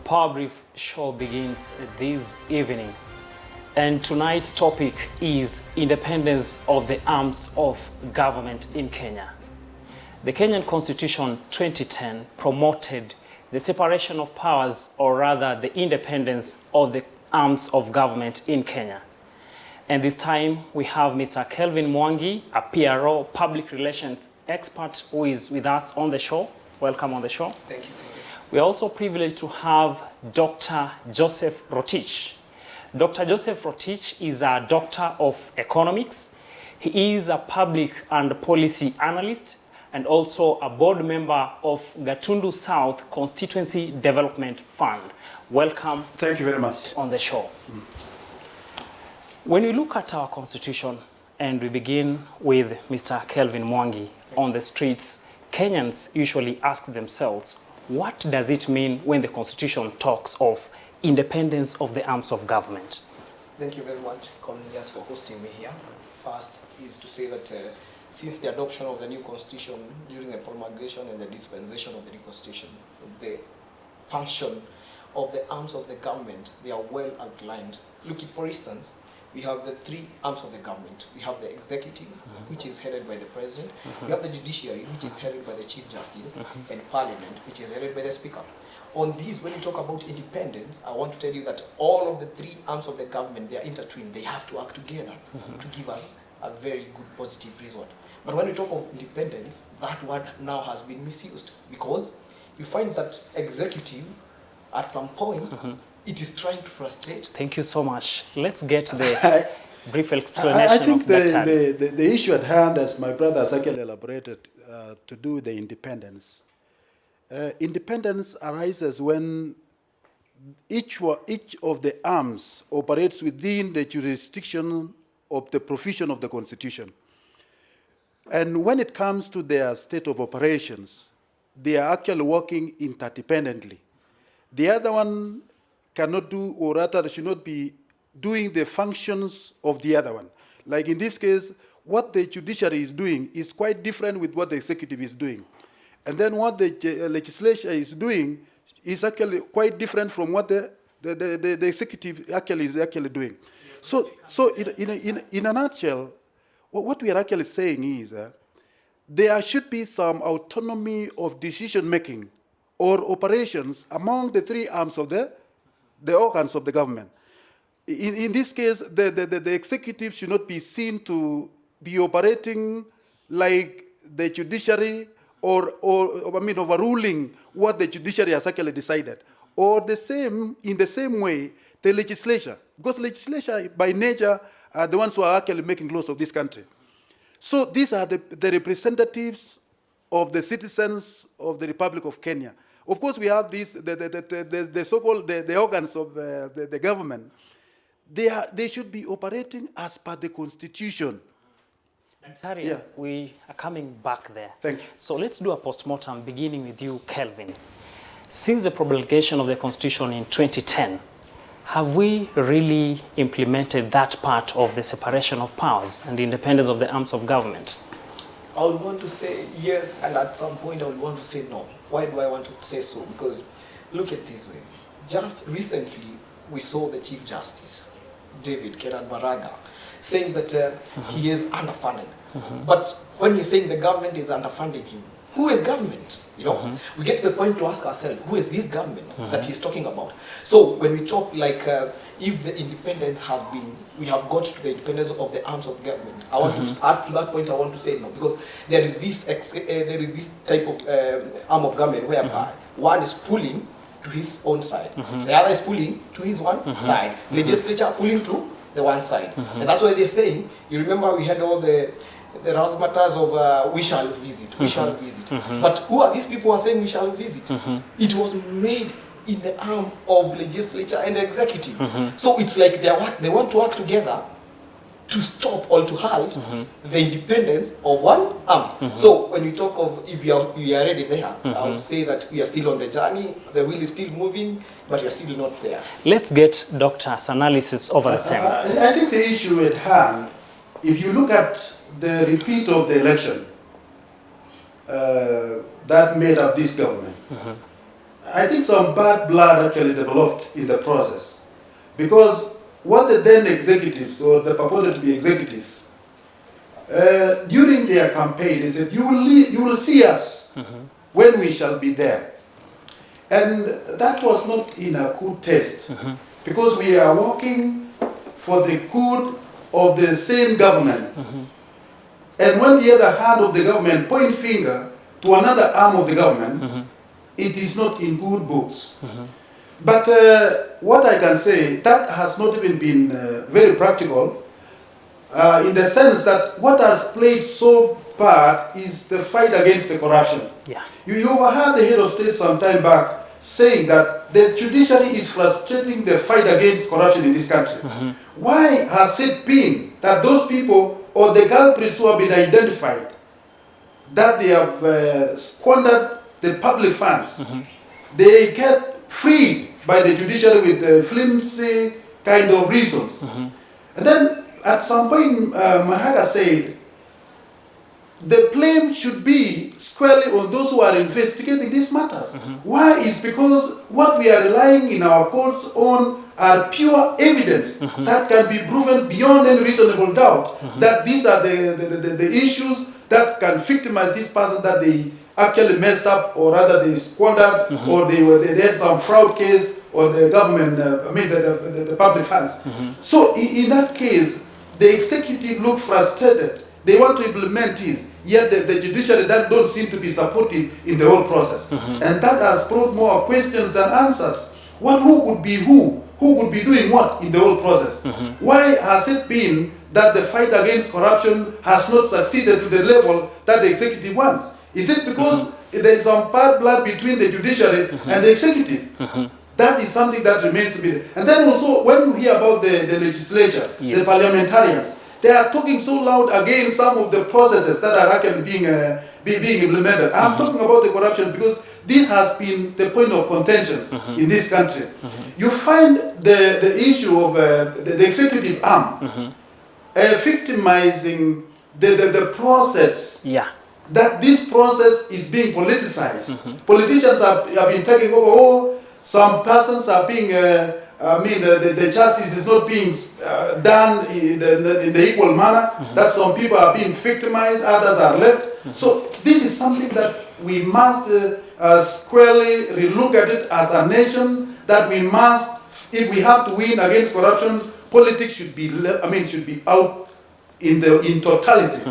Powerbrief show begins this evening, and tonight's topic is independence of the arms of government in Kenya. The Kenyan Constitution 2010 promoted the separation of powers, or rather the independence of the arms of government in Kenya. And this time we have Mr. Kelvin Mwangi, a PRO, public relations expert, who is with us on the show. Welcome on the show. Thank you. We are also privileged to have Dr. Joseph Rotich. Dr. Joseph Rotich is a doctor of economics. He is a public and policy analyst and also a board member of Gatundu South Constituency Development Fund. Welcome. Thank you very much. On the show. When we look at our constitution, and we begin with Mr. Kelvin Mwangi, on the streets, Kenyans usually ask themselves, what does it mean when the Constitution talks of independence of the arms of government? Thank you very much, Cornelius, for hosting me here. First is to say that since the adoption of the new Constitution during the promulgation and the dispensation of the new Constitution, the function of the arms of the government, they are well outlined. Look at, for instance, we have the three arms of the government. We have the executive, which is headed by the president. We have the judiciary, which is headed by the chief justice, and parliament, which is headed by the speaker. On these, when you talk about independence, I want to tell you that all of the three arms of the government, they are intertwined. They have to act together to give us a very good positive result. But when we talk of independence, that word now has been misused, because you find that executive, at some point, it is trying to frustrate. Thank you so much. Let's get the brief explanation I think of that. the issue at hand, as my brother has actually elaborated, to do with the independence. Independence arises when each of the arms operates within the jurisdiction of the provision of the Constitution. And when it comes to their state of operations, they are actually working interdependently. The other one cannot do, or rather should not be doing the functions of the other one. Like in this case, what the judiciary is doing is quite different with what the executive is doing. And then what the legislature is doing is actually quite different from what the executive is actually doing. So in a nutshell, what we are actually saying is there should be some autonomy of decision-making or operations among the three arms of the organs of the government. In this case, the executive should not be seen to be operating like the judiciary or overruling what the judiciary has actually decided. Or in the same way, the legislature, because legislature by nature are the ones who are actually making laws of this country. So these are the representatives of the citizens of the Republic of Kenya. Of course, we have these, the so-called the organs of the government. They should be operating as per the Constitution. Harry, we are coming back there. Thank you. So let's do a postmortem, beginning with you, Kelvin. Since the promulgation of the Constitution in 2010, have we really implemented that part of the separation of powers and the independence of the arms of government? I would want to say yes, and at some point I would want to say no. Why do I want to say so? Because look at this way. Just recently, we saw the Chief Justice, David Keran Maraga, saying that he is underfunded. But when he's saying the government is underfunding him, who is government? You know, we get to the point to ask ourselves, who is this government that he's talking about? So when we talk like if the independence has been, we have got to the independence of the arms of government, I want to add to that point, I want to say no, because there is this type of arm of government whereby one is pulling to his own side, the other is pulling to his one side, legislature pulling to the one side. And that's why they're saying, you remember we had all the razzmatazz of we shall visit, we shall visit. But who are these people who are saying we shall visit? It was made in the arm of legislature and executive. So it's like they want to work together to stop or to halt the independence of one arm. So when you talk of if you are already there, I would say that we are still on the journey, the wheel is still moving, but you are still not there. Let's get doctor's analysis over the same. I think the issue at hand, if you look at the repeat of the election that made up this government, I think some bad blood actually developed in the process, because what the then executives, or the purported to be executives, during their campaign, they said, you will see us when we shall be there. And that was not in a good taste, because we are working for the good of the same government. And when the other hand of the government point finger to another arm of the government, it is not in good books. But what I can say, that has not even been very practical, in the sense that what has played so bad is the fight against the corruption. Yeah. You overheard the head of state some time back saying that the judiciary is frustrating the fight against corruption in this country. Why has it been that those people, or the culprits who have been identified, that they have squandered the public funds, they get freed by the judiciary with flimsy kind of reasons? And then at some point, Mahaga said, the blame should be squarely on those who are investigating these matters. Why? Is because what we are relying in our courts on are pure evidence that can be proven beyond any reasonable doubt that these are the issues that can victimize this person, that they actually messed up, or rather they squandered, or they had some fraud case on the government, the public funds. So in that case, the executive look frustrated. They want to implement this, yet the judiciary don't seem to be supportive in the whole process. And that has brought more questions than answers. Who would be who? Who would be doing what in the whole process? Why has it been that the fight against corruption has not succeeded to the level that the executive wants? Is it because there is some bad blood between the judiciary and the executive? That is something that remains to be. And then also, when you hear about the legislature, the parliamentarians, they are talking so loud against some of the processes that are actually being implemented. I'm talking about the corruption because this has been the point of contention in this country. You find the issue of the executive arm victimizing the process. Yeah. That this process is being politicized. Politicians have been taking over. Oh, some persons are being, the justice is not being done in the equal manner. That some people are being victimized, others are left. So this is something that we must squarely relook at it as a nation. That we must, if we have to win against corruption, politics should be, should be out in totality.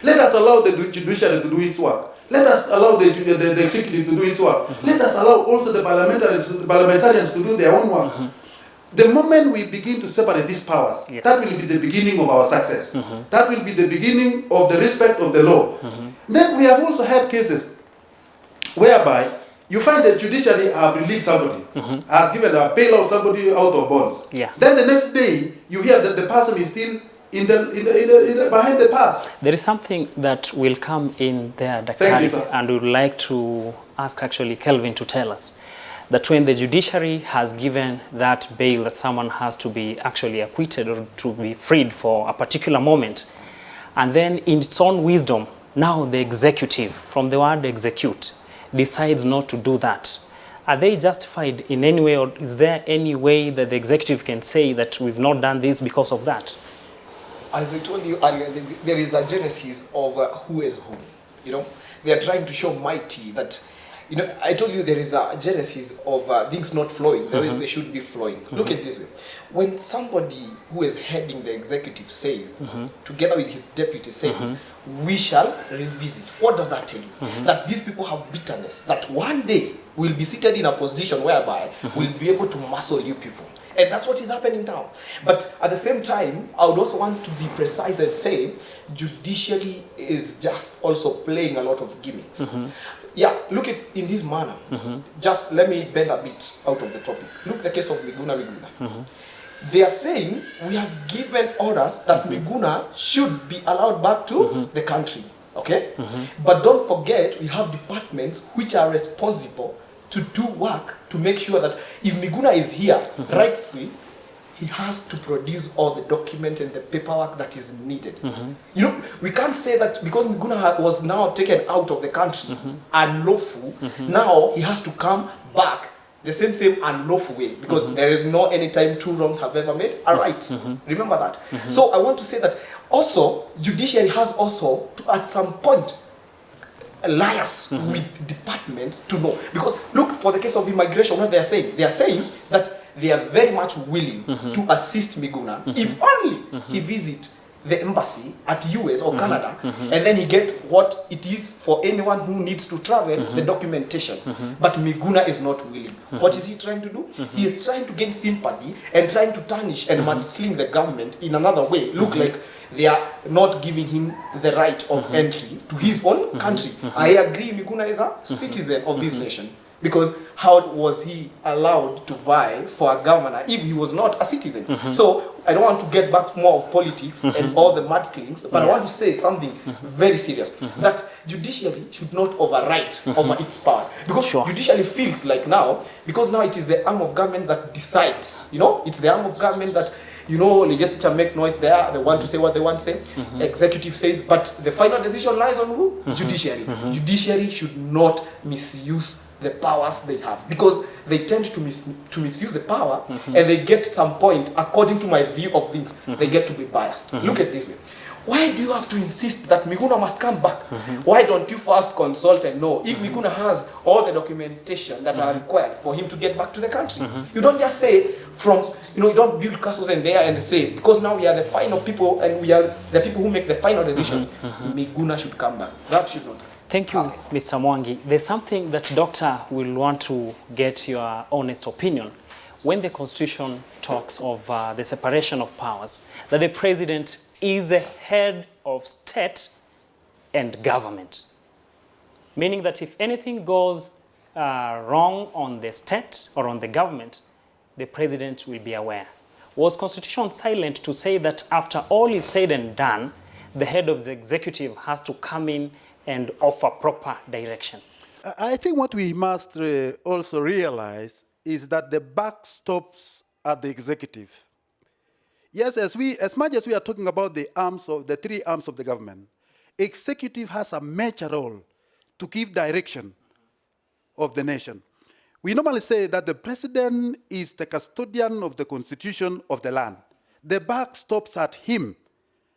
Let us allow the judiciary to do its work. Let us allow the executive to do its work. Let us allow also the parliamentarians to do their own work. The moment we begin to separate these powers, that will be the beginning of our success. That will be the beginning of the respect of the law. Then we have also had cases whereby you find the judiciary have released somebody, has given a bailout somebody out of bonds. Then the next day, you hear that the person is still behind the pass. There is something that will come in there, Dr. Thank you, sir. And we would like to ask actually Kelvin to tell us that when the judiciary has given that bail that someone has to be actually acquitted or to be freed for a particular moment, and then in its own wisdom, now the executive, from the word execute, decides not to do that. Are they justified in any way, or is there any way that the executive can say that we've not done this because of that? As I told you earlier, there is a genesis of who is who. You know, they are trying to show mighty that, you know, I told you there is a genesis of things not flowing the way they should be flowing. Look at this way. When somebody who is heading the executive says, together with his deputy says, we shall revisit. What does that tell you? That these people have bitterness. That one day we'll be seated in a position whereby we'll be able to muscle you people. And that's what is happening now. But at the same time, I would also want to be precise and say, judiciary is just also playing a lot of gimmicks. Yeah, look at in this manner. Just let me bend a bit out of the topic. Look at the case of Miguna. They are saying we have given orders that Miguna should be allowed back to the country. Okay? But don't forget, we have departments which are responsible to do work to make sure that if Miguna is here, rightfully, he has to produce all the documents and the paperwork that is needed. You know, we can't say that because Miguna was now taken out of the country unlawful, now he has to come back the same unlawful way, because there is no any time two wrongs have ever made a right. Remember that. So I want to say that also judiciary has also to, at some point, liars with departments to know, because look, for the case of immigration, what they are saying that they are very much willing to assist Miguna if only he visit the embassy at US or Canada, and then he get what it is for anyone who needs to travel, the documentation. But Miguna is not willing. What is he trying to do? He is trying to gain sympathy and trying to tarnish and mudsling the government in another way. Look like they are not giving him the right of entry to his own country. I agree, Miguna is a citizen of this nation. Because how was he allowed to vie for a governor if he was not a citizen? So I don't want to get back more of politics and all the mudslings, but I want to say something very serious, that judiciary should not override over its powers. Because judiciary feels like now, because now it is the arm of government that decides, you know, it's the arm of government that, you know, legislature make noise there, they want to say what they want to say, executive says, but the final decision lies on who? Judiciary. Judiciary should not misuse the powers they have, because they tend to misuse the power, and they get some point, according to my view of things, they get to be biased. Look at this way. Why do you have to insist that Miguna must come back? Why don't you first consult and know if Miguna has all the documentation that are required for him to get back to the country? You don't just say from, you know, you don't build castles in there and say, because now we are the final people and we are the people who make the final decision, Miguna should come back. That should not. Thank you, Mr. Mwangi. There's something that Doctor will want to get your honest opinion. When the Constitution talks of the separation of powers, that the President is a head of state and government, meaning that if anything goes wrong on the state or on the government, the President will be aware. Was Constitution silent to say that after all is said and done, the head of the executive has to come in and offer proper direction? I think what we must also realize is that the buck stops at the executive. Yes, as much as we are talking about the three arms of the government, executive has a major role to give direction of the nation. We normally say that the president is the custodian of the constitution of the land. The buck stops at him.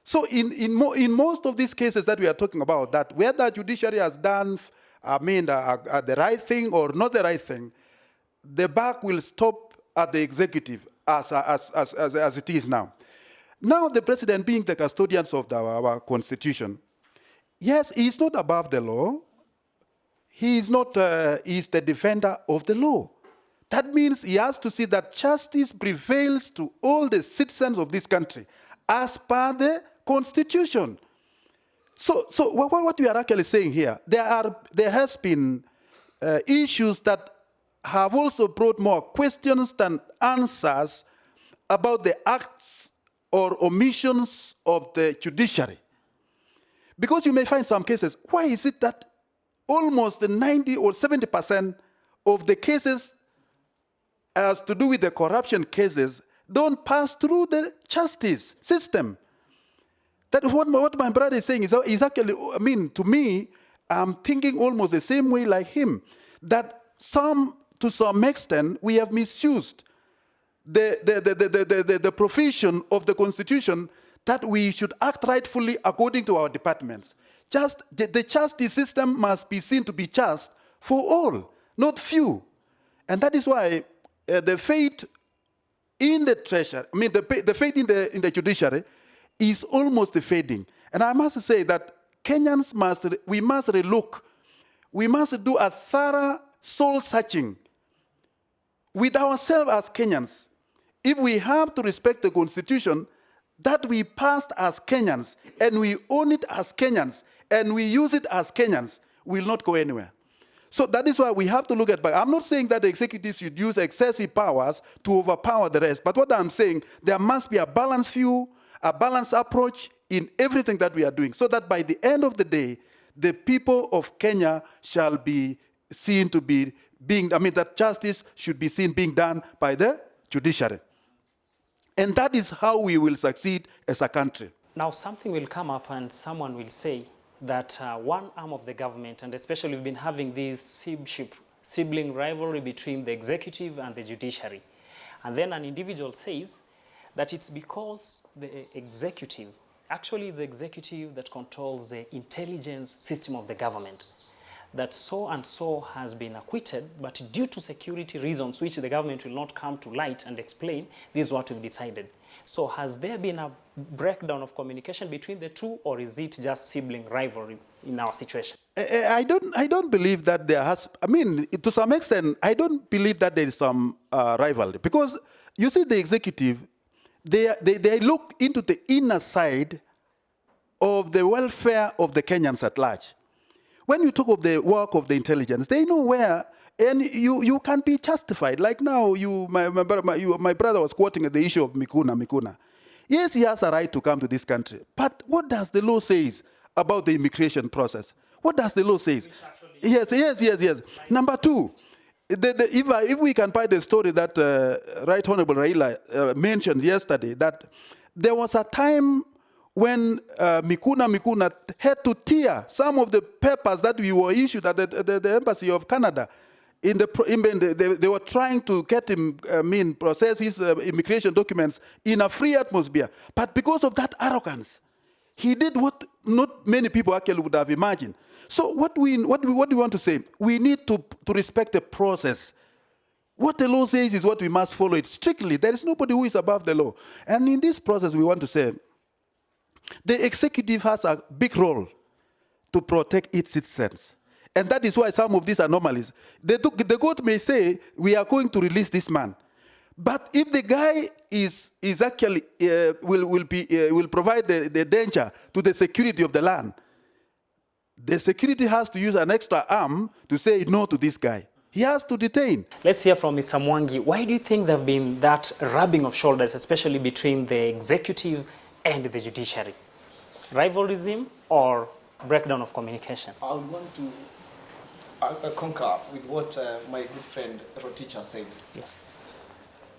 So in most of these cases that we are talking about, that whether judiciary has done the right thing or not the right thing, the buck will stop at the executive as it is now. Now the president being the custodian of our constitution, yes, he is not above the law. He is not, he is the defender of the law. That means he has to see that justice prevails to all the citizens of this country as per the Constitution. So what we are actually saying here, there has been issues that have also brought more questions than answers about the acts or omissions of the judiciary. Because you may find some cases, why is it that almost 90 or 70% of the cases as to do with the corruption cases don't pass through the justice system? That what my brother is saying is actually, I mean, to me, I'm thinking almost the same way like him, that to some extent, we have misused the provision of the Constitution that we should act rightfully according to our departments. The justice system must be seen to be just for all, not few. And that is why the faith in the treasury, I mean, the faith in the judiciary is almost fading. And I must say that Kenyans must relook. We must do a thorough soul searching with ourselves as Kenyans. If we have to respect the Constitution that we passed as Kenyans, and we own it as Kenyans, and we use it as Kenyans, we will not go anywhere. So that is why we have to look at, I'm not saying that the executive should use excessive powers to overpower the rest, but what I'm saying, there must be a balanced view, a balanced approach in everything that we are doing, so that by the end of the day, the people of Kenya shall be seen to be that justice should be seen being done by the judiciary. And that is how we will succeed as a country. Now, something will come up and someone will say that one arm of the government, and especially we've been having this sibling rivalry between the executive and the judiciary. And then an individual says that it's because the executive, actually it's the executive that controls the intelligence system of the government, that so and so has been acquitted, but due to security reasons, which the government will not come to light and explain, this is what we've decided. So has there been a breakdown of communication between the two, or is it just sibling rivalry in our situation? I don't believe that there has, I mean, to some extent, I don't believe that there is some rivalry. Because you see the executive, they look into the inner side of the welfare of the Kenyans at large. When you talk of the work of the intelligence, they know where, and you can be justified. Like now, my brother was quoting the issue of Mikuna. Yes, he has a right to come to this country. But what does the law say about the immigration process? What does the law say? Yes. Number two, if we can find the story that Right Honorable Raila mentioned yesterday, that there was a time when Mikuna had to tear some of the papers that we were issued at the Embassy of Canada. They were trying to get him, process his immigration documents in a free atmosphere. But because of that arrogance, he did what not many people actually would have imagined. So what do we want to say? We need to respect the process. What the law says is what we must follow it strictly. There is nobody who is above the law. And in this process, we want to say, the executive has a big role to protect its citizens. And that is why some of these anomalies, the court may say, we are going to release this man. But if the guy is actually, will provide the danger to the security of the land, the security has to use an extra arm to say no to this guy. He has to detain. Let's hear from Mr. Mwangi. Why do you think there have been that rubbing of shoulders, especially between the executive and the judiciary? Rivalryism or breakdown of communication? I would want to concur with what my good friend Roticha said. Yes.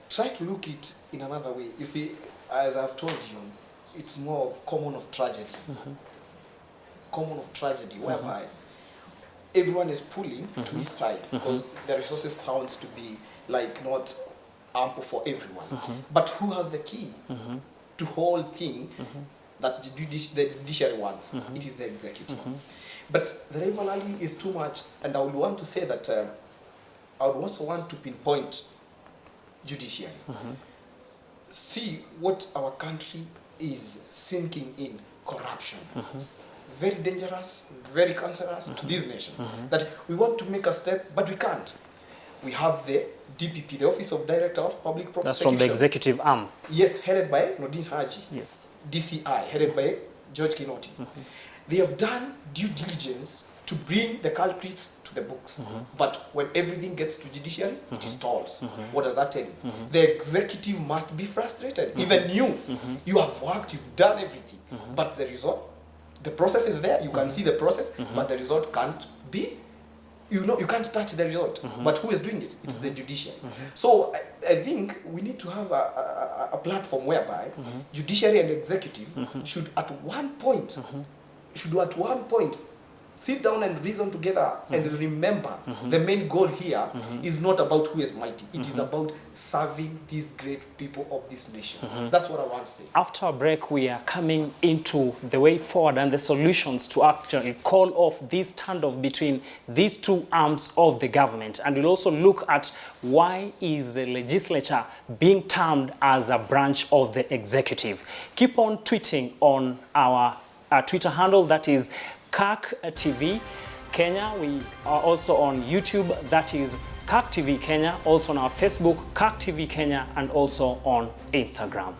Try to look it in another way. You see, as I've told you, it's more of common of tragedy. Common of tragedy, whereby everyone is pulling to his side because the resources sounds to be like not ample for everyone. But who has the key to whole thing that the judiciary wants? It is the executive. But the rivalry is too much, and I would want to say that I would also want to pinpoint judiciary. See what our country is sinking in: corruption. Very dangerous, very cancerous to this nation. That we want to make a step, but we can't. We have the DPP, the Office of Director of Public Prosecution. That's from the executive arm. Yes, headed by Nordin Haji. Yes. DCI, headed by George Kinoti. They have done due diligence to bring the culprits to the books. But when everything gets to judiciary, it stalls. What does that tell you? The executive must be frustrated. Even you have worked, you've done everything. But the result, the process is there. You can see the process, but the result can't be, you can't touch the result. But who is doing it? It's the judiciary. So I think we need to have a platform whereby judiciary and executive should at one point sit down and reason together and remember the main goal here is not about who is mighty. It is about serving these great people of this nation. That's what I want to say. After a break, we are coming into the way forward and the solutions to actually call off this standoff between these two arms of the government. And we'll also look at why is the legislature being termed as a branch of the executive. Keep on tweeting on our Twitter handle, that is CAC TV Kenya. We are also on YouTube, that is CAC TV Kenya, also on our Facebook, CAC TV Kenya, and also on Instagram.